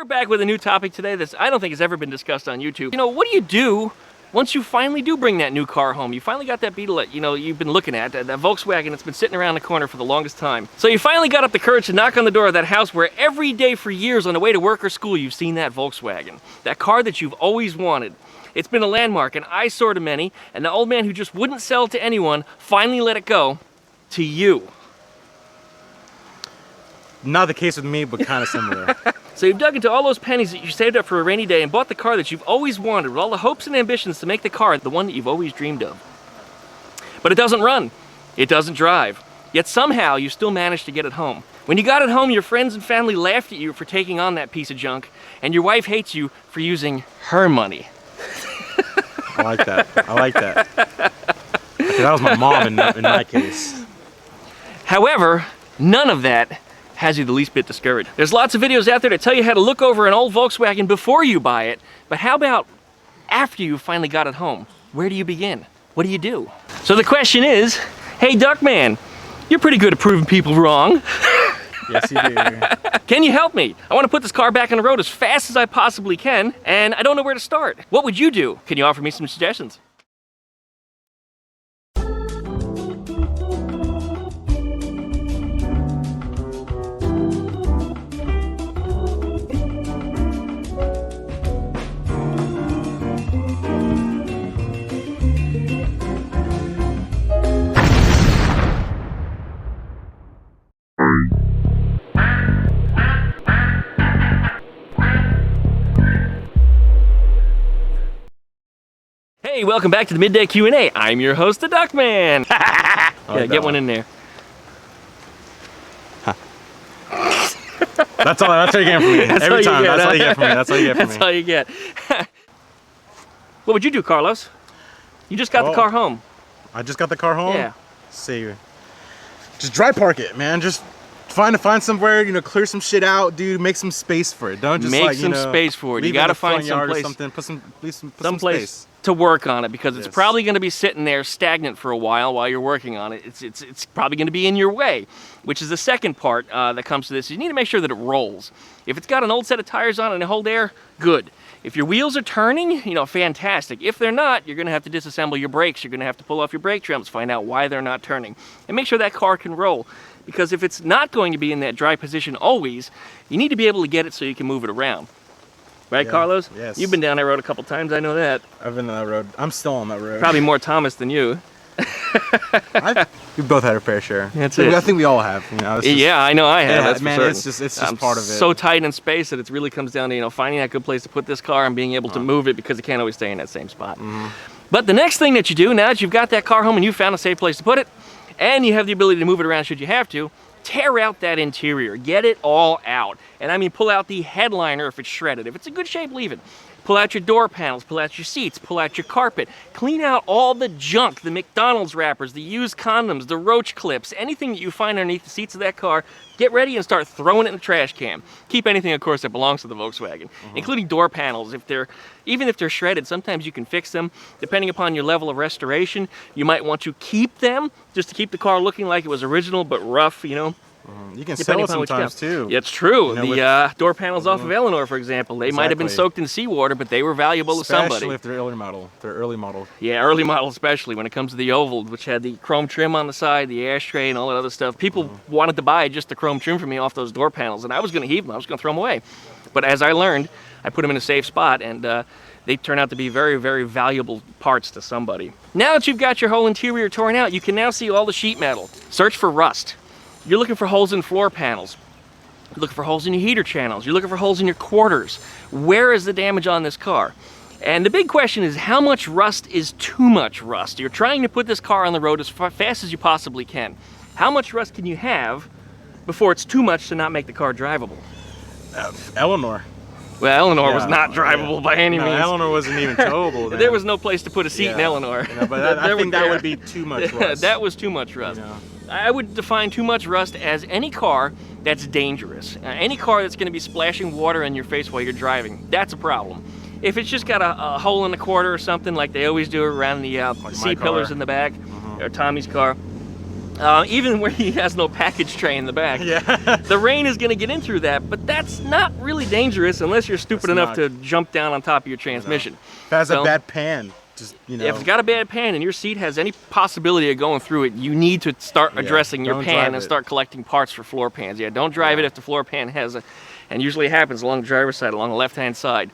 We're back with a new topic today that I don't think has ever been discussed on YouTube. You know, what do you do once you finally do bring that new car home? You finally got that Beetle that, you know, you've been looking at, that Volkswagen that's been sitting around the corner for the longest time. So you finally got up the courage to knock on the door of that house where every day for years on the way to work or school you've seen that Volkswagen. That car that you've always wanted. It's been a landmark, an eyesore to many, and the old man who just wouldn't sell it to anyone finally let it go to you. Not the case with me, but kind of similar. So you've dug into all those pennies that you saved up for a rainy day and bought the car that you've always wanted with all the hopes and ambitions to make the car the one that you've always dreamed of. But it doesn't run. It doesn't drive. Yet somehow you still managed to get it home. When you got it home, your friends and family laughed at you for taking on that piece of junk, and your wife hates you for using her money. I like that. I like that. Okay, that was my mom in my case. However, none of that has you the least bit discouraged. There's lots of videos out there that tell you how to look over an old Volkswagen before you buy it, but how about after you finally got it home? Where do you begin? What do you do? So the question is, hey Duckman, you're pretty good at proving people wrong. Yes, you do. Can you help me? I want to put this car back on the road as fast as I possibly can, and I don't know where to start. What would you do? Can you offer me some suggestions? Hey, welcome back to the Midday Q&A. I'm your host, the Duckman. Yeah, get one in there. Huh. That's all you get from me. Every time. That's all you get from me. That's all you get from me. That's all you get. What would you do, Carlos? You just got the car home. I just got the car home? Yeah. Let's see. Just dry park it, man. Just find somewhere, you know, clear some shit out, dude. Make some space for it. Don't just make like, some space for it. You gotta find some place. Put some place to work on it, because it's probably going to be sitting there stagnant for a while you're working on it. It's probably going to be in your way, which is the second part that comes to this. You need to make sure that it rolls. If it's got an old set of tires on it and hold air, good. If your wheels are turning, you know, fantastic. If they're not, you're going to have to disassemble your brakes. You're going to have to pull off your brake trims, find out why they're not turning, and make sure that car can roll. Because if it's not going to be in that dry position always, you need to be able to get it so you can move it around. Right, yeah, Carlos? Yes. You've been down that road a couple times, I know that. I've been on that road. I'm still on that road. Probably more Thomas than you. We both had our fair share. That's it. I think we all have. You know, yeah, I know I have. That's man, for it's just part of it. So tight in space that it really comes down to, you know, finding that good place to put this car and being able to move it, because it can't always stay in that same spot. But the next thing that you do, now that you've got that car home and you found a safe place to put it, and you have the ability to move it around should you have to, tear out that interior, get it all out. And I mean, pull out the headliner if it's shredded. If it's in good shape, leave it. Pull out your door panels, pull out your seats, pull out your carpet, clean out all the junk, the McDonald's wrappers, the used condoms, the roach clips, anything that you find underneath the seats of that car. Get ready and start throwing it in the trash can. Keep anything, of course, that belongs to the Volkswagen, including door panels. Even if they're shredded, sometimes you can fix them. Depending upon your level of restoration, you might want to keep them just to keep the car looking like it was original but rough, you know. You can sell it sometimes too. Yeah, it's true. You know, the door panels off of Eleanor, for example, they might have been soaked in seawater, but they were valuable to somebody. Especially if they're early model. They're early model. Yeah, early model especially when it comes to the oval, which had the chrome trim on the side, the ashtray, and all that other stuff. People wanted to buy just the chrome trim for me off those door panels, and I was going to heave them. I was going to throw them away. But as I learned, I put them in a safe spot, and they turn out to be very, very valuable parts to somebody. Now that you've got your whole interior torn out, you can now see all the sheet metal. Search for rust. You're looking for holes in floor panels. You're looking for holes in your heater channels. You're looking for holes in your quarters. Where is the damage on this car? And the big question is, how much rust is too much rust? You're trying to put this car on the road as fast as you possibly can. How much rust can you have before it's too much to not make the car drivable? Eleanor. Well, Eleanor was not drivable by any means. Eleanor wasn't even towable then. There was no place to put a seat in Eleanor. You know, but I think that would be too much rust. That was too much rust. You know. I would define too much rust as any car that's dangerous. Any car that's going to be splashing water in your face while you're driving. That's a problem. If it's just got a hole in the quarter or something like they always do around the C-pillars in the back, or Tommy's car, even where he has no package tray in the back. Yeah. The rain is going to get in through that, but that's not really dangerous unless you're stupid enough to jump down on top of your transmission. If it has a bad pan, just, you know. If it's got a bad pan and your seat has any possibility of going through it, you need to start addressing your pan and start collecting parts for floor pans. Yeah, don't drive it if the floor pan has a, and usually it happens along the driver's side, along the left-hand side.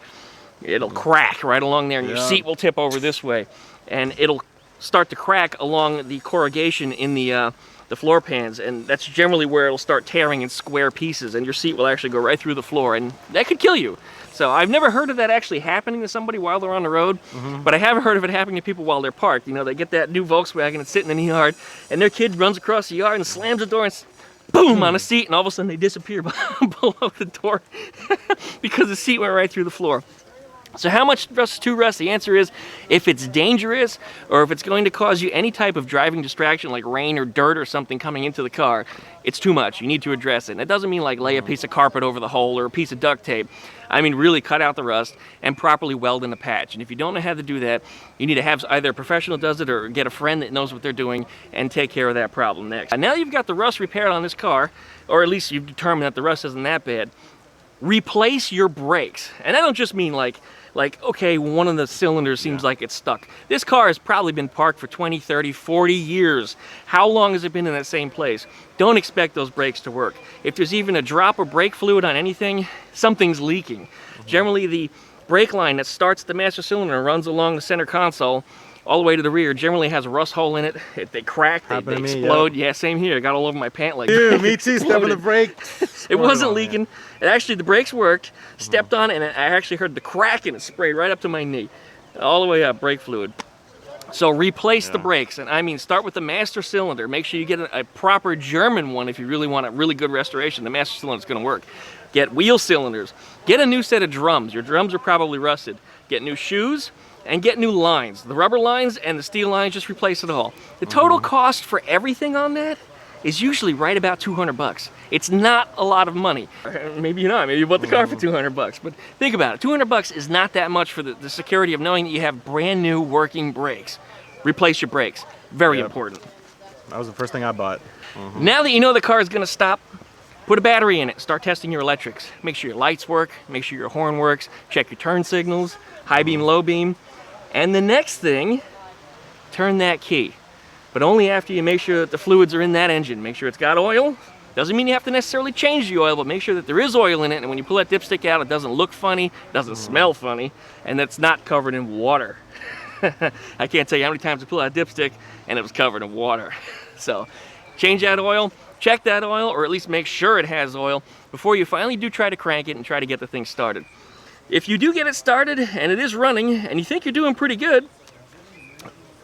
It'll crack right along there and your seat will tip over this way. And it'll start to crack along the corrugation in the floor pans, and that's generally where it'll start tearing in square pieces, and your seat will actually go right through the floor, and that could kill you. So I've never heard of that actually happening to somebody while they're on the road, but I have heard of it happening to people while they're parked. You know, they get that new Volkswagen and sitting in the yard, and their kid runs across the yard and slams the door and boom on the seat, and all of a sudden they disappear below the door because the seat went right through the floor. So how much rust to rust? The answer is, if it's dangerous or if it's going to cause you any type of driving distraction like rain or dirt or something coming into the car, it's too much. You need to address it. And it doesn't mean like lay a piece of carpet over the hole or a piece of duct tape. I mean really cut out the rust and properly weld in a patch. And if you don't know how to do that, you need to have either a professional does it or get a friend that knows what they're doing and take care of that problem next. And now you've got the rust repaired on this car, or at least you've determined that the rust isn't that bad. Replace your brakes. And I don't just mean like okay, one of the cylinders seems like it's stuck. This car has probably been parked for 20, 30, 40 years. How long has it been in that same place? Don't expect those brakes to work. If there's even a drop of brake fluid on anything, something's leaking. Generally, the brake line that starts the master cylinder and runs along the center console all the way to the rear generally has a rust hole in it. They crack, they explode. Yeah, same here. I got all over my pant leg. Dude, me too. Step on the brake. It wasn't leaking. It actually, the brakes worked. Stepped on it, and I actually heard the crack, and it sprayed right up to my knee. All the way up, brake fluid. So replace the brakes, and I mean start with the master cylinder. Make sure you get a proper German one if you really want a really good restoration. The master cylinder is going to work. Get wheel cylinders. Get a new set of drums. Your drums are probably rusted. Get new shoes. And get new lines. The rubber lines and the steel lines, just replace it all. The total cost for everything on that is usually right about 200 bucks. It's not a lot of money. Maybe not, maybe you bought the car for 200 bucks, but think about it. 200 bucks is not that much for the security of knowing that you have brand new working brakes. Replace your brakes, very important. That was the first thing I bought. Now that you know the car is gonna stop, put a battery in it, start testing your electrics. Make sure your lights work, make sure your horn works, check your turn signals, high beam, low beam. And the next thing, turn that key. But only after you make sure that the fluids are in that engine. Make sure it's got oil. Doesn't mean you have to necessarily change the oil, but make sure that there is oil in it, and when you pull that dipstick out, it doesn't look funny, doesn't smell funny, and that's not covered in water. I can't tell you how many times I pulled out a dipstick and it was covered in water. So change that oil, check that oil, or at least make sure it has oil before you finally do try to crank it and try to get the thing started. If you do get it started and it is running and you think you're doing pretty good,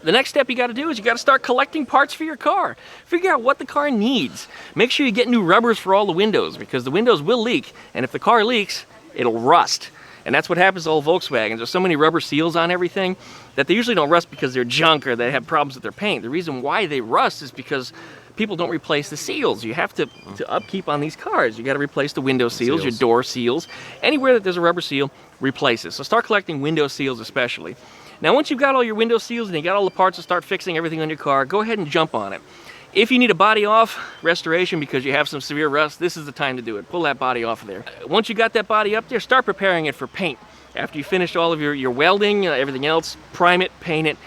the next step you got to do is you got to start collecting parts for your car. Figure out what the car needs. Make sure you get new rubbers for all the windows, because the windows will leak, and if the car leaks, it'll rust. And that's what happens to all Volkswagens. There's so many rubber seals on everything that they usually don't rust because they're junk or they have problems with their paint. The reason why they rust is because people don't replace the seals. You have to upkeep on these cars. You got to replace the window seals, your door seals. Anywhere that there's a rubber seal, replace it. So start collecting window seals especially. Now once you've got all your window seals and you got all the parts to start fixing everything on your car, go ahead and jump on it. If you need a body off restoration because you have some severe rust, this is the time to do it. Pull that body off of there. Once you got that body up there, start preparing it for paint. After you finish all of your welding, everything else, prime it, paint it.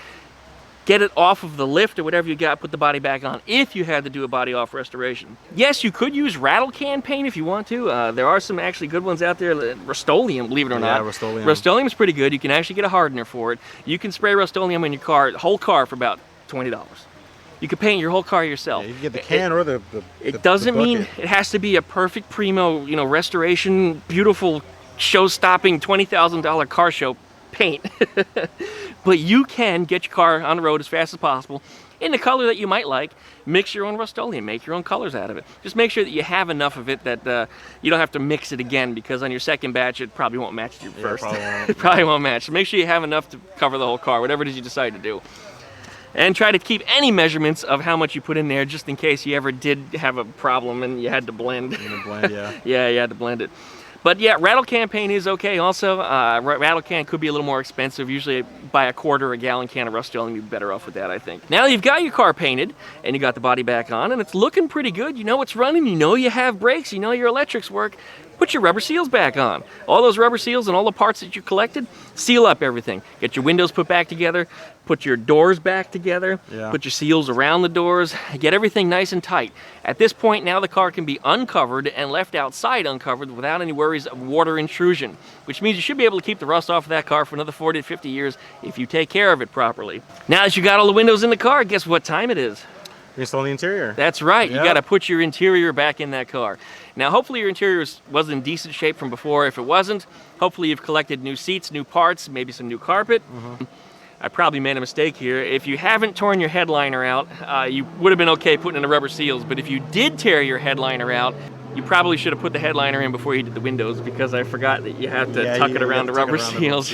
Get it off of the lift or whatever you got, put the body back on if you had to do a body off restoration. Yes, you could use rattle can paint if you want to. There are some actually good ones out there. Rust-Oleum, believe it or not. Rust-Oleum. Rust-Oleum is pretty good. You can actually get a hardener for it. You can spray Rust-Oleum in your car, the whole car, for about $20. You can paint your whole car yourself. Yeah, you can get the can or the It doesn't mean it has to be a perfect primo, restoration, beautiful, show-stopping, $20,000 car show paint. But you can get your car on the road as fast as possible in the color that you might like. Mix your own Rust-Oleum, make your own colors out of it. Just make sure that you have enough of it that you don't have to mix it again, because on your second batch it probably won't match your first. It probably won't match. So make sure you have enough to cover the whole car, whatever it is you decide to do. And try to keep any measurements of how much you put in there, just in case you ever did have a problem and you had to blend. Yeah, yeah, you had to blend it. But yeah, rattle can paint is okay also. Rattle can could be a little more expensive. Usually buy a quarter or a gallon can of Rust-Oleum, you'd be better off with that, I think. Now you've got your car painted and you got the body back on and it's looking pretty good. You know it's running, you know you have brakes, you know your electrics work. Put your rubber seals back on. All those rubber seals and all the parts that you collected, seal up everything. Get your windows put back together, put your doors back together, put your seals around the doors, get everything nice and tight. At this point now the car can be uncovered and left outside uncovered without any worries of water intrusion, which means you should be able to keep the rust off of that car for another 40 to 50 years if you take care of it properly. Now that you got all the windows in the car, guess what time it is? Install the interior. That's right. You got to put your interior back in that car. Now, hopefully your interior was in decent shape from before. If it wasn't, hopefully you've collected new seats, new parts, maybe some new carpet. I probably made a mistake here. If you haven't torn your headliner out, you would have been okay putting in the rubber seals. But if you did tear your headliner out, you probably should have put the headliner in before you did the windows, because I forgot that you have to tuck it around the rubber seals.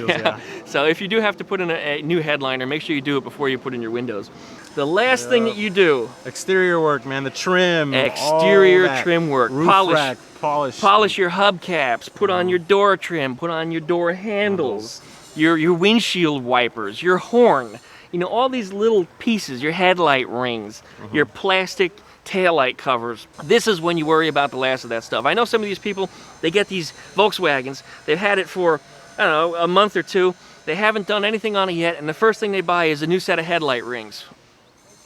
So if you do have to put in a new headliner, make sure you do it before you put in your windows. The last thing that you do. Exterior work, man, the trim. Exterior trim work. Roof rack, polish your hubcaps, put on your door trim, put on your door handles, your windshield wipers, your horn. You know, all these little pieces, your headlight rings, your plastic taillight covers. This is when you worry about the last of that stuff. I know some of these people, they get these Volkswagens, they've had it for, I don't know, a month or two, they haven't done anything on it yet, and the first thing they buy is a new set of headlight rings.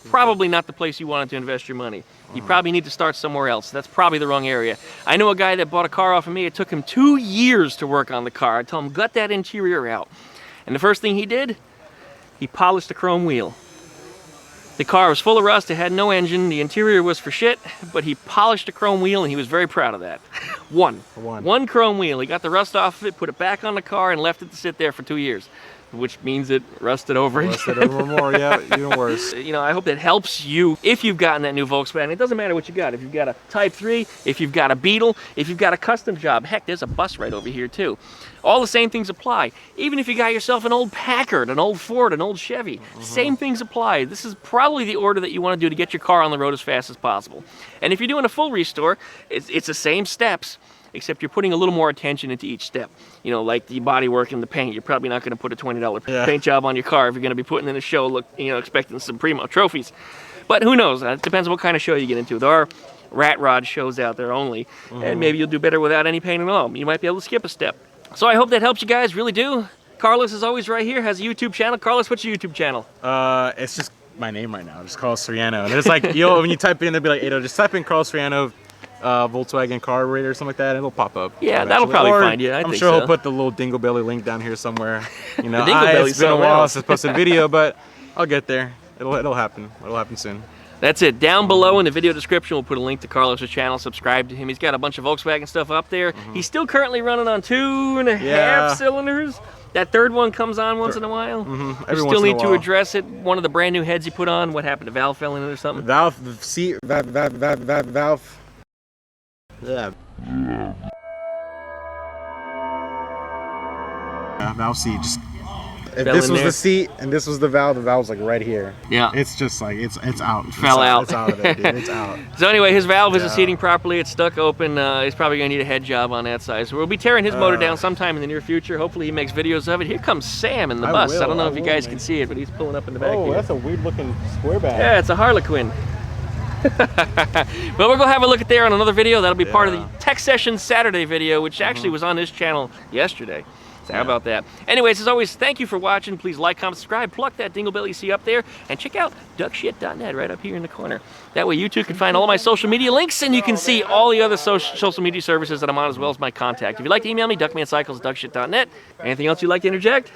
Probably not the place you wanted to invest your money. You probably need to start somewhere else. That's probably the wrong area. I know a guy that bought a car off of me, it took him 2 years to work on the car. I told him, gut that interior out. And the first thing he did, he polished the chrome wheel. The car was full of rust, it had no engine, the interior was for shit, but he polished the chrome wheel and he was very proud of that. One chrome wheel. He got the rust off of it, put it back on the car, and left it to sit there for 2 years. Which means it rusted over again. Rusted over more, yeah, even worse. You know, I hope that helps you if you've gotten that new Volkswagen. It doesn't matter what you got. If you've got a Type 3, if you've got a Beetle, if you've got a custom job. Heck, there's a bus right over here too. All the same things apply. Even if you got yourself an old Packard, an old Ford, an old Chevy, same things apply. This is probably the order that you want to do to get your car on the road as fast as possible. And if you're doing a full restore, it's the same steps, except you're putting a little more attention into each step. You know, like the body work and the paint. You're probably not going to put a $20 paint job on your car if you're going to be putting in a show, expecting some primo trophies. But who knows? It depends on what kind of show you get into. There are rat rod shows out there only, and maybe you'll do better without any paint at all. You might be able to skip a step. So I hope that helps you guys, really do. Carlos is always right here, has a YouTube channel. Carlos, what's your YouTube channel? It's just my name right now, just Carlos Soriano. And it's like, when you type in, they'll be like, just type in Carlos Soriano, Volkswagen carburetor or something like that, and it'll pop up. Yeah, eventually. That'll probably find you. I'm sure he'll put the little Dingleberry link down here somewhere. You know, it's been a while since I posted a video, but I'll get there. It'll happen. It'll happen soon. That's it. Down below in the video description, we'll put a link to Carlos' channel. Subscribe to him. He's got a bunch of Volkswagen stuff up there. He's still currently running on 2.5 cylinders. That third one comes on once in a while. You still need to address it. One of the brand new heads he put on, what happened? The valve fell in it or something? Valve. Yeah, valve seat. Just if this was the seat and this was the valve's like right here. Yeah. It's just like it's out. Fell out. It's out of it, dude. It's out. So anyway, his valve isn't seating properly. It's stuck open. He's probably gonna need a head job on that side. So we'll be tearing his motor down sometime in the near future. Hopefully he makes videos of it. Here comes Sam in the bus. I don't know if you guys can see it, but he's pulling up in the back here. Oh, that's a weird looking square bag. Yeah, it's a Harlequin. Well, we're gonna have a look at there on another video. That'll be part of the Tech Session Saturday video, which actually was on this channel yesterday. So how about that? Anyways, as always, thank you for watching. Please like, comment, subscribe, pluck that dingle bell you see up there, and check out duckshit.net right up here in the corner. That way you too can find all my social media links, and you can see all the other social media services that I'm on, as well as my contact. If you'd like to email me, DuckmanCycles, duckshit.net. Anything else you'd like to interject?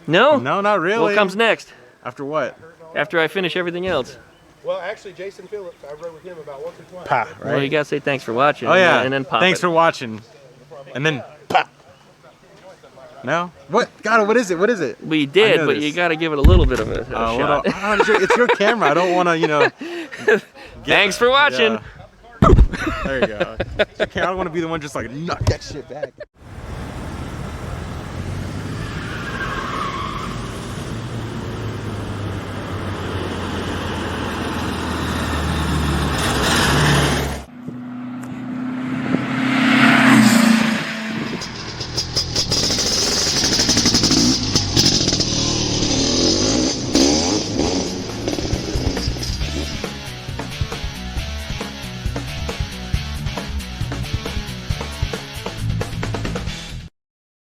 No? No, not really. What comes next? After what? After I finish everything else. Well, actually, Jason Phillips, I rode with him about once or twice. Pa, right? Well, you gotta say thanks for watching. Oh yeah, and then pop thanks it. for watching, and then pa. No? What? God, what is it? What is it? We did, but you gotta give it a little bit of a shot. It's your camera. I don't want to, Thanks for watching. Yeah. There you go. It's your camera. I don't want to be the one just like knock that shit back.